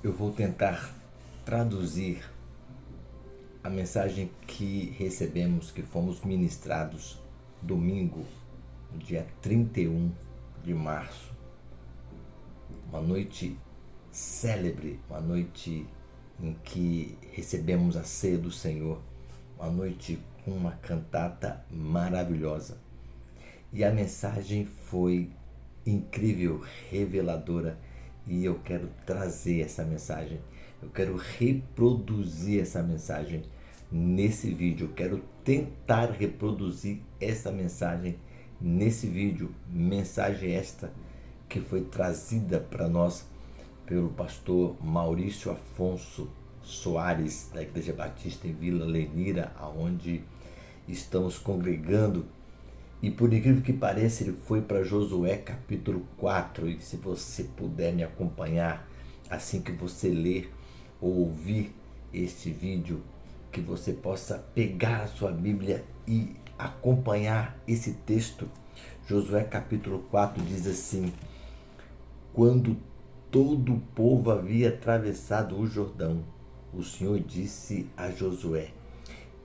Eu vou tentar traduzir a mensagem que recebemos, que fomos ministrados domingo, dia 31 de março. Uma noite célebre, uma noite em que recebemos a ceia do Senhor, uma noite com uma cantata maravilhosa. E a mensagem foi incrível, reveladora, e eu quero trazer essa mensagem. Eu quero reproduzir essa mensagem nesse vídeo. Eu quero tentar reproduzir essa mensagem nesse vídeo. Mensagem esta que foi trazida para nós pelo pastor Maurício Afonso Soares, da Igreja Batista em Vila Lenira, aonde estamos congregando. E por incrível que pareça, ele foi para Josué capítulo 4. E se você puder me acompanhar assim que você ler ou ouvir este vídeo, que você possa pegar a sua Bíblia e acompanhar esse texto. Josué capítulo 4 diz assim: quando todo o povo havia atravessado o Jordão, o Senhor disse a Josué: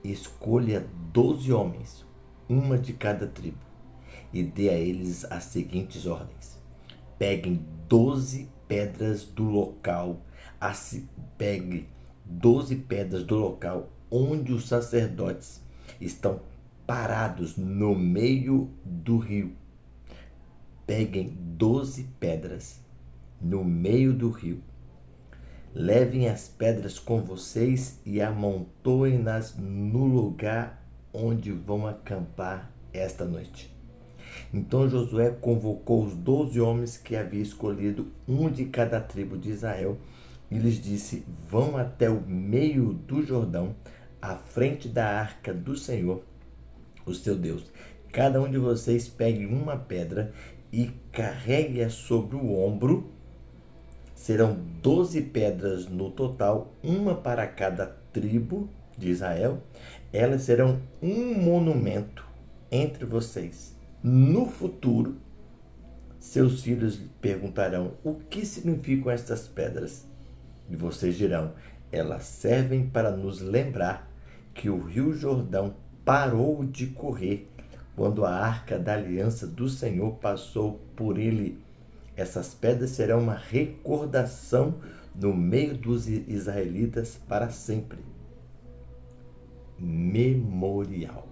escolha 12 homens, uma de cada tribo, e dê a eles as seguintes ordens: peguem 12 pedras do local, pegue 12 pedras do local onde os sacerdotes estão parados no meio do rio. Peguem 12 pedras no meio do rio. Levem as pedras com vocês e amontoem-nas no lugar onde vão acampar esta noite. Então Josué convocou os 12 homens que havia escolhido, um de cada tribo de Israel, e lhes disse: vão até o meio do Jordão, à frente da arca do Senhor, o seu Deus. Cada um de vocês pegue uma pedra e carregue-a sobre o ombro. Serão 12 pedras no total, uma para cada tribo de Israel. Elas serão um monumento entre vocês. No futuro, seus filhos lhe perguntarão: o que significam estas pedras? E vocês dirão: elas servem para nos lembrar que o rio Jordão parou de correr quando a arca da aliança do Senhor passou por ele. Essas pedras serão uma recordação no meio dos israelitas para sempre. Memorial.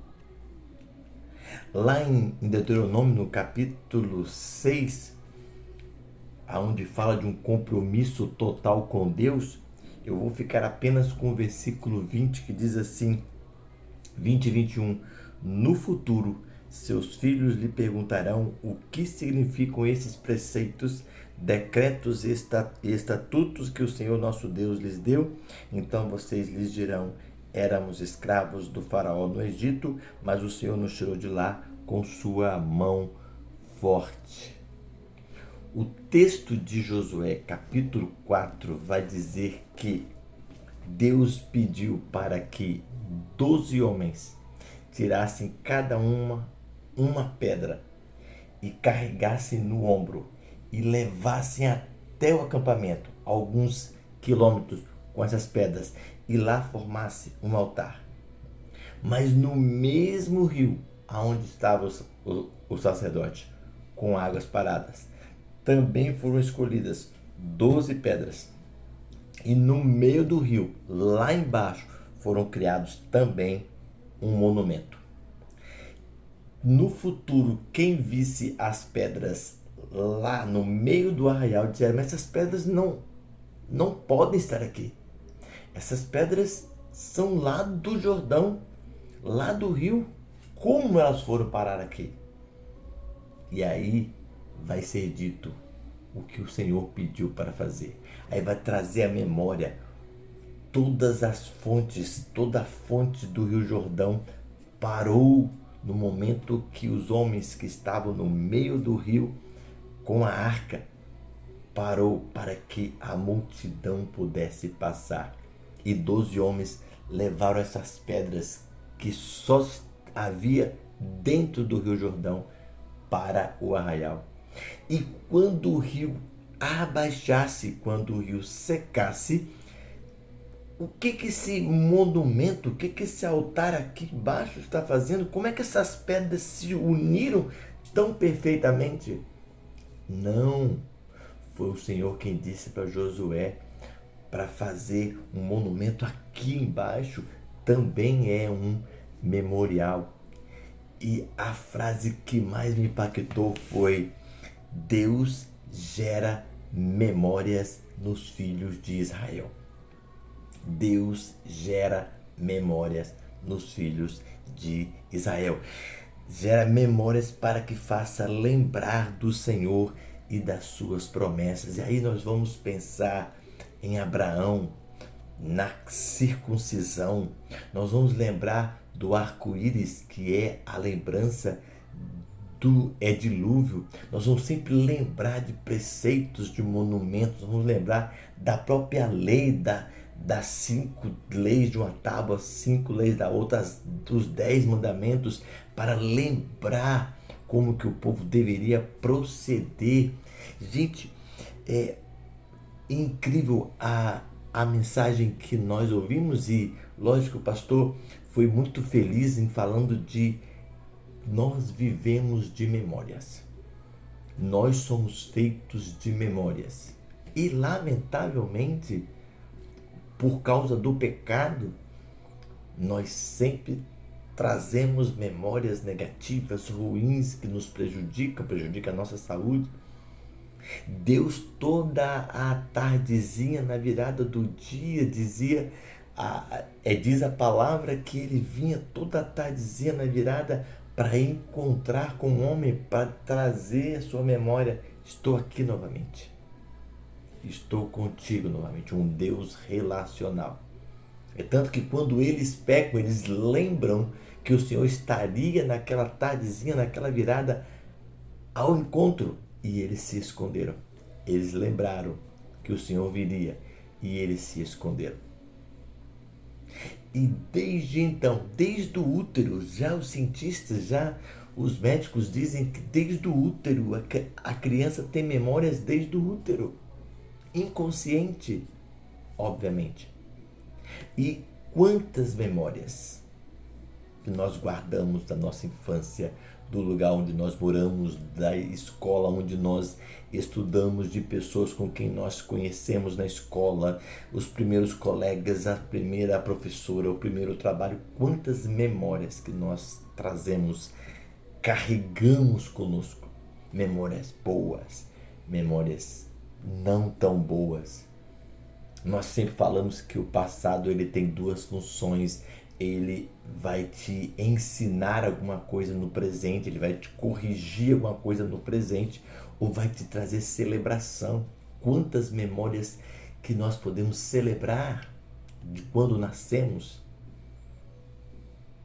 Lá em Deuteronômio, no capítulo 6, onde fala de um compromisso total com Deus, eu vou ficar apenas com o versículo 20, que diz assim, 20 e 21, no futuro, seus filhos lhe perguntarão o que significam esses preceitos, decretos e estatutos que o Senhor nosso Deus lhes deu. Então vocês lhes dirão: éramos escravos do faraó no Egito, mas o Senhor nos tirou de lá com sua mão forte. O texto de Josué, capítulo 4, vai dizer que Deus pediu para que 12 homens tirassem cada uma pedra e carregassem no ombro e levassem até o acampamento, alguns quilômetros, com essas pedras, e lá formasse um altar. Mas no mesmo rio onde estava o sacerdote, com águas paradas, também foram escolhidas 12 pedras. E no meio do rio, lá embaixo, foram criados também um monumento. No futuro, quem visse as pedras lá no meio do arraial disseram: mas essas pedras não podem estar aqui. Essas pedras são lá do Jordão, lá do rio. Como elas foram parar aqui? E aí vai ser dito o que o Senhor pediu para fazer. Aí vai trazer à memória todas as fontes, toda a fonte do Rio Jordão parou no momento que os homens que estavam no meio do rio com a arca parou para que a multidão pudesse passar. E 12 homens levaram essas pedras que só havia dentro do Rio Jordão para o arraial. E quando o rio abaixasse quando o rio secasse, o que que esse monumento, o que que esse altar aqui embaixo está fazendo? Como é que essas pedras se uniram tão perfeitamente? Não, foi o Senhor quem disse para Josué para fazer um monumento aqui embaixo, também é um memorial. E a frase que mais me impactou foi: Deus gera memórias nos filhos de Israel. Deus gera memórias nos filhos de Israel. Gera memórias para que faça lembrar do Senhor e das suas promessas. E aí nós vamos pensar em Abraão, na circuncisão. Nós vamos lembrar do arco-íris, que é a lembrança do dilúvio. Nós vamos sempre lembrar de preceitos, de monumentos, vamos lembrar da própria lei, das 5 leis de uma tábua, 5 leis da outra, dos 10 mandamentos, para lembrar como que o povo deveria proceder. Gente, é incrível a mensagem que nós ouvimos, e lógico, o pastor foi muito feliz em falando de nós vivemos de memórias. Nós somos feitos de memórias. E lamentavelmente, por causa do pecado, nós sempre trazemos memórias negativas, ruins, que nos prejudicam a nossa saúde. Deus, toda a tardezinha, na virada do dia, diz a palavra que ele vinha toda a tardezinha na virada para encontrar com o homem, para trazer a sua memória: estou aqui novamente, estou contigo novamente. Um Deus relacional. É tanto que quando eles pecam, eles lembram que o Senhor estaria naquela tardezinha, naquela virada, ao encontro, e eles se esconderam. Eles lembraram que o Senhor viria e eles se esconderam. E desde então, desde o útero, já os cientistas, já os médicos dizem que desde o útero, a criança tem memórias desde o útero. Inconsciente, obviamente. E quantas memórias que nós guardamos da nossa infância, do lugar onde nós moramos, da escola onde nós estudamos, de pessoas com quem nós conhecemos na escola, os primeiros colegas, a primeira professora, o primeiro trabalho. Quantas memórias que nós trazemos, carregamos conosco. Memórias boas, memórias não tão boas. Nós sempre falamos que o passado ele tem duas funções. Ele vai te ensinar alguma coisa no presente, ele vai te corrigir alguma coisa no presente, ou vai te trazer celebração. Quantas memórias que nós podemos celebrar de quando nascemos,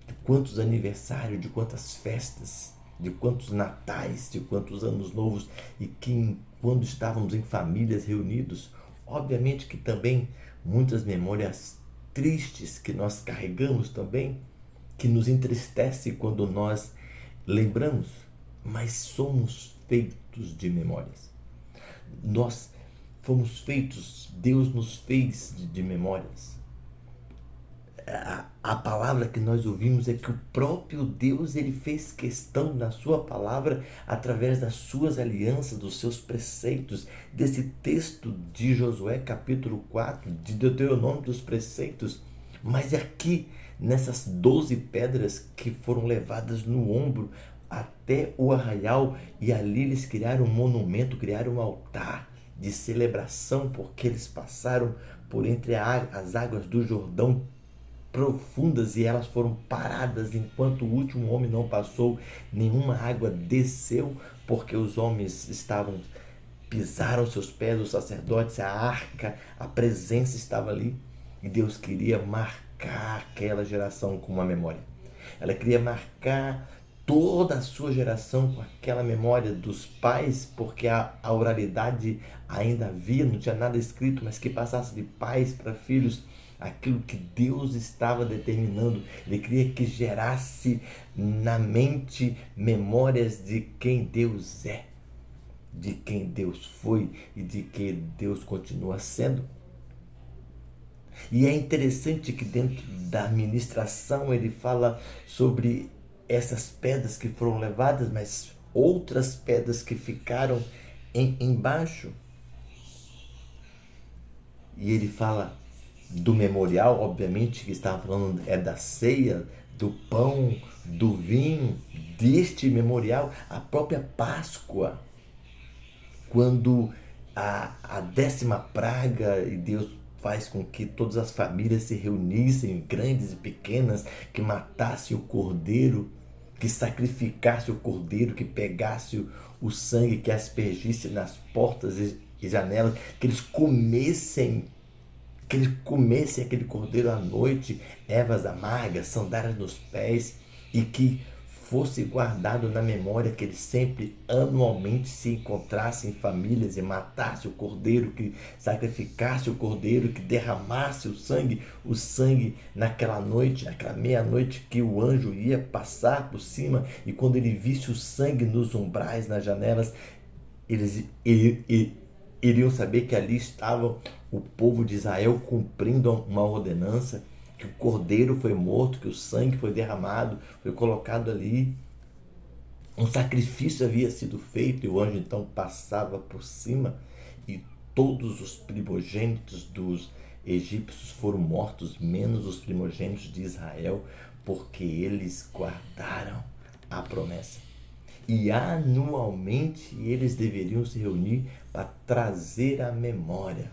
de quantos aniversários, de quantas festas, de quantos natais, de quantos anos novos, e que quando estávamos em famílias reunidos. Obviamente que também muitas memórias tristes que nós carregamos também, que nos entristece quando nós lembramos, mas somos feitos de memórias. Nós fomos feitos, Deus nos fez de memórias. A palavra que nós ouvimos é que o próprio Deus, ele fez questão na sua palavra, através das suas alianças, dos seus preceitos, desse texto de Josué capítulo 4, de Deuteronômio, dos preceitos. Mas aqui, nessas 12 pedras que foram levadas no ombro até o arraial, e ali eles criaram um monumento, criaram um altar de celebração, porque eles passaram por entre as águas do Jordão profundas, e elas foram paradas enquanto o último homem não passou. Nenhuma água desceu, porque os homens pisaram seus pés, os sacerdotes, a arca, a presença estava ali, e Deus queria marcar aquela geração com uma memória. Ela queria marcar toda a sua geração com aquela memória dos pais, porque a oralidade ainda havia, não tinha nada escrito, mas que passasse de pais para filhos aquilo que Deus estava determinando. Ele queria que gerasse na mente memórias de quem Deus é. de quem Deus foi e de quem Deus continua sendo. E é interessante que dentro da ministração ele fala sobre essas pedras que foram levadas, mas outras pedras que ficaram embaixo. E ele fala do memorial, obviamente, que estava falando é da ceia, do pão, do vinho, deste memorial, a própria Páscoa, quando a 10ª praga e Deus faz com que todas as famílias se reunissem, grandes e pequenas, que matassem o cordeiro, que sacrificasse o cordeiro, que pegasse o sangue, que aspergisse nas portas e janelas, que eles comessem aquele cordeiro à noite, ervas amargas, sandálias nos pés, e que fosse guardado na memória que eles sempre, anualmente, se encontrassem em famílias e matasse o cordeiro, que sacrificasse o cordeiro, que derramasse o sangue naquela noite, naquela meia-noite que o anjo ia passar por cima, e quando ele visse o sangue nos umbrais, nas janelas, eles iriam saber que ali estava o povo de Israel cumprindo uma ordenança, que o cordeiro foi morto, que o sangue foi derramado, foi colocado ali. Um sacrifício havia sido feito e o anjo então passava por cima e todos os primogênitos dos egípcios foram mortos, menos os primogênitos de Israel, porque eles guardaram a promessa. E anualmente eles deveriam se reunir para trazer à memória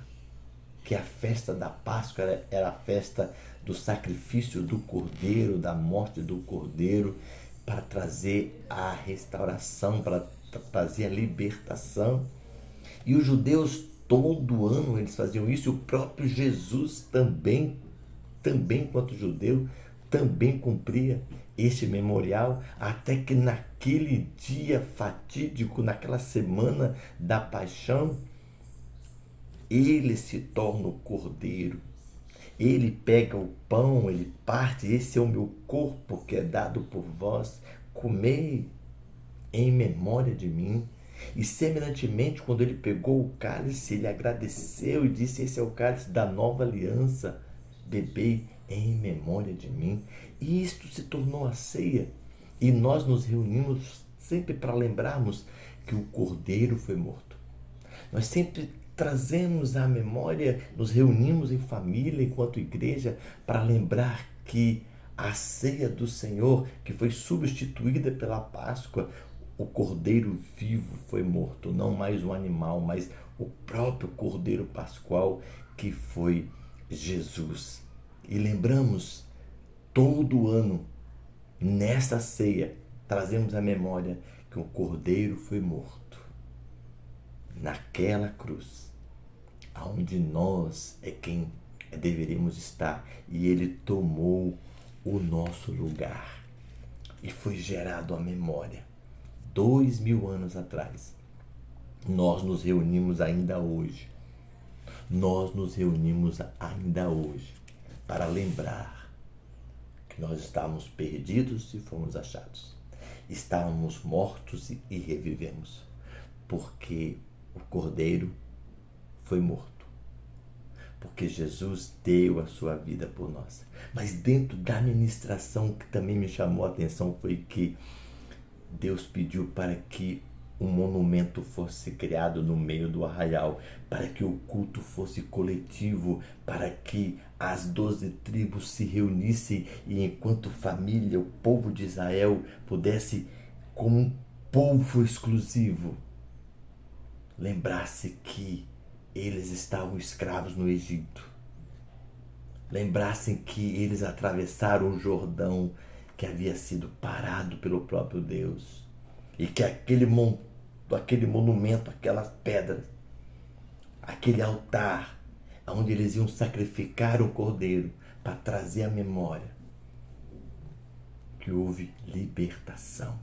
que a festa da Páscoa era a festa do sacrifício do cordeiro, da morte do cordeiro, para trazer a restauração, para trazer a libertação. E os judeus todo ano eles faziam isso, e o próprio Jesus também enquanto judeu, também cumpria este memorial, até que naquele dia fatídico, naquela semana da paixão, ele se torna o cordeiro. Ele pega o pão, ele parte, esse é o meu corpo que é dado por vós, comei em memória de mim. E semelhantemente, quando ele pegou o cálice, ele agradeceu e disse: esse é o cálice da nova aliança, bebei em memória de mim. E isto se tornou a ceia. E nós nos reunimos sempre para lembrarmos que o cordeiro foi morto. Nós sempre trazemos à memória, nos reunimos em família, enquanto igreja, para lembrar que a ceia do Senhor, que foi substituída pela Páscoa, o cordeiro vivo foi morto, não mais um animal, mas o próprio cordeiro pascual, que foi Jesus. E lembramos todo ano, nesta ceia, trazemos à memória que o cordeiro foi morto naquela cruz, aonde nós é quem deveríamos estar, e ele tomou o nosso lugar e foi gerado a memória. 2000 anos atrás, nós nos reunimos ainda hoje. Nós nos reunimos ainda hoje para lembrar que nós estávamos perdidos e fomos achados. Estávamos mortos e revivemos, porque o Cordeiro foi morto, porque Jesus deu a sua vida por nós. Mas dentro da ministração, que também me chamou a atenção, foi que Deus pediu para que um monumento fosse criado no meio do arraial, para que o culto fosse coletivo, para que as 12 tribos se reunissem e, enquanto família, o povo de Israel pudesse, como um povo exclusivo, lembrar-se que eles estavam escravos no Egito. Lembrassem que eles atravessaram o Jordão, que havia sido parado pelo próprio Deus, e que aquele monumento, aquelas pedras, aquele altar, onde eles iam sacrificar o cordeiro para trazer a memória que houve libertação.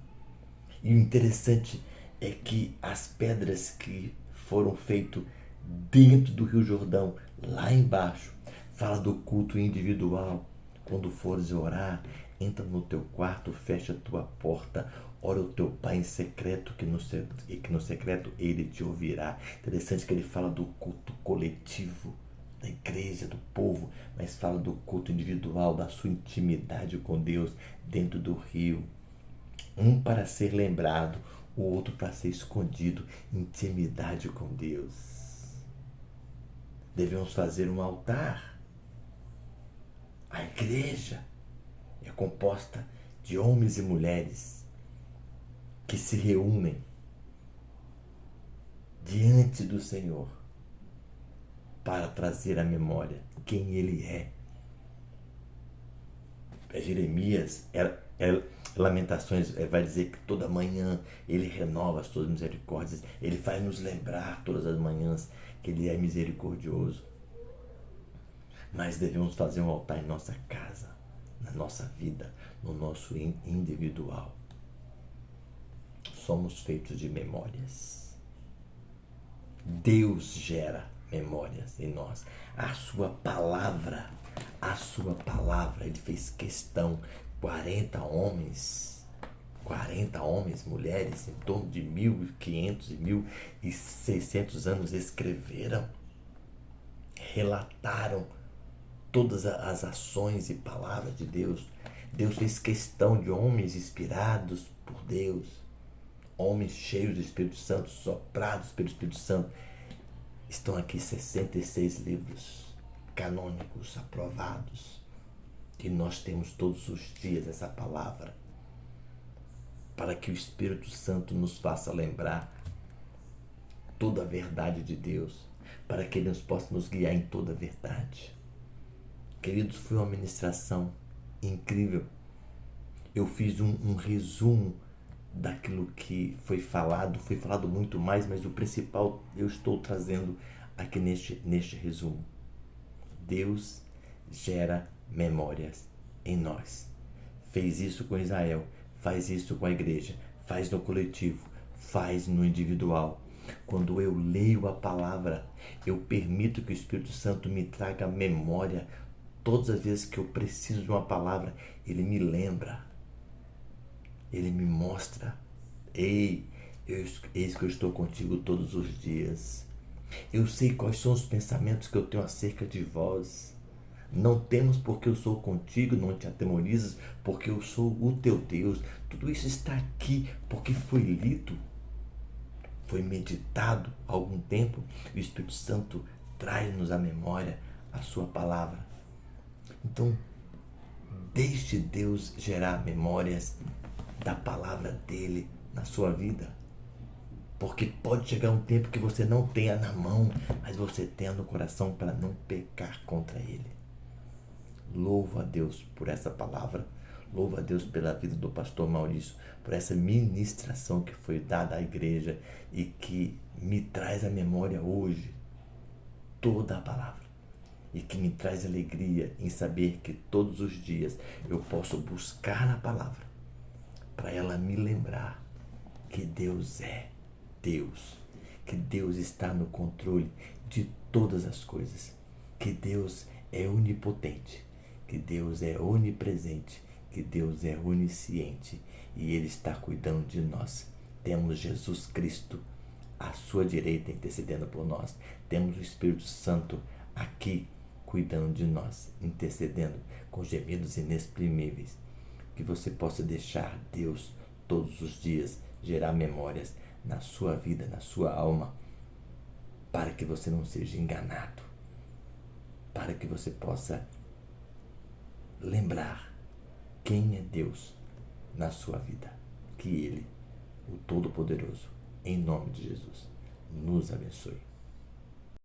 E o interessante é que as pedras que foram feitas dentro do Rio Jordão, lá embaixo, fala do culto individual. Quando fores orar, entra no teu quarto, fecha a tua porta, Ora o teu pai em secreto, que no secreto ele te ouvirá. Interessante que ele fala do culto coletivo, da igreja, do povo, mas fala do culto individual, da sua intimidade com Deus dentro do rio. Um para ser lembrado, o outro para ser escondido. Intimidade com Deus. Devemos fazer um altar. A igreja é composta de homens e mulheres que se reúnem diante do Senhor para trazer à memória quem Ele é. Jeremias, Lamentações, vai dizer que toda manhã Ele renova as suas misericórdias. Ele faz nos lembrar todas as manhãs que Ele é misericordioso. Mas devemos fazer um altar em nossa casa, na nossa vida, no nosso individual. Somos feitos de memórias. Deus gera memórias em nós. A sua palavra, Ele fez questão. 40 homens, mulheres, em torno de 1500 e 1600 anos escreveram, relataram todas as ações e palavras de Deus. Deus fez questão de homens inspirados por Deus, homens cheios do Espírito Santo, soprados pelo Espírito Santo. Estão aqui 66 livros canônicos, aprovados. E nós temos todos os dias essa palavra, para que o Espírito Santo nos faça lembrar toda a verdade de Deus, para que Ele possa nos guiar em toda a verdade. Queridos, foi uma ministração incrível. Eu fiz um resumo daquilo que foi falado muito mais, mas o principal eu estou trazendo aqui neste resumo. Deus gera memórias em nós. Fez isso com Israel, faz isso com a igreja, faz no coletivo, faz no individual. Quando eu leio a palavra, eu permito que o Espírito Santo me traga memória. Todas as vezes que eu preciso de uma palavra, Ele me lembra, Ele me mostra: ei, eis que eu estou contigo todos os dias. Eu sei quais são os pensamentos que eu tenho acerca de vós. Não temas, porque eu sou contigo, não te atemorizes, porque eu sou o teu Deus. Tudo isso está aqui porque foi lido, foi meditado há algum tempo. O Espírito Santo traz-nos à memória a sua palavra. Então, deixe Deus gerar memórias da palavra dele na sua vida. Porque pode chegar um tempo que você não tenha na mão, mas você tenha no coração para não pecar contra ele. Louvo a Deus por essa palavra. Louvo a Deus pela vida do pastor Maurício, por essa ministração que foi dada à igreja e que me traz à memória hoje toda a palavra. E que me traz alegria em saber que todos os dias eu posso buscar na palavra para ela me lembrar que Deus é Deus, que Deus está no controle de todas as coisas, que Deus é onipotente, que Deus é onipresente, que Deus é onisciente e Ele está cuidando de nós. Temos Jesus Cristo à sua direita intercedendo por nós. Temos o Espírito Santo aqui cuidando de nós, intercedendo com gemidos inexprimíveis. Que você possa deixar Deus todos os dias gerar memórias na sua vida, na sua alma, para que você não seja enganado, para que você possa lembrar quem é Deus na sua vida. Que Ele, o Todo-Poderoso, em nome de Jesus, nos abençoe.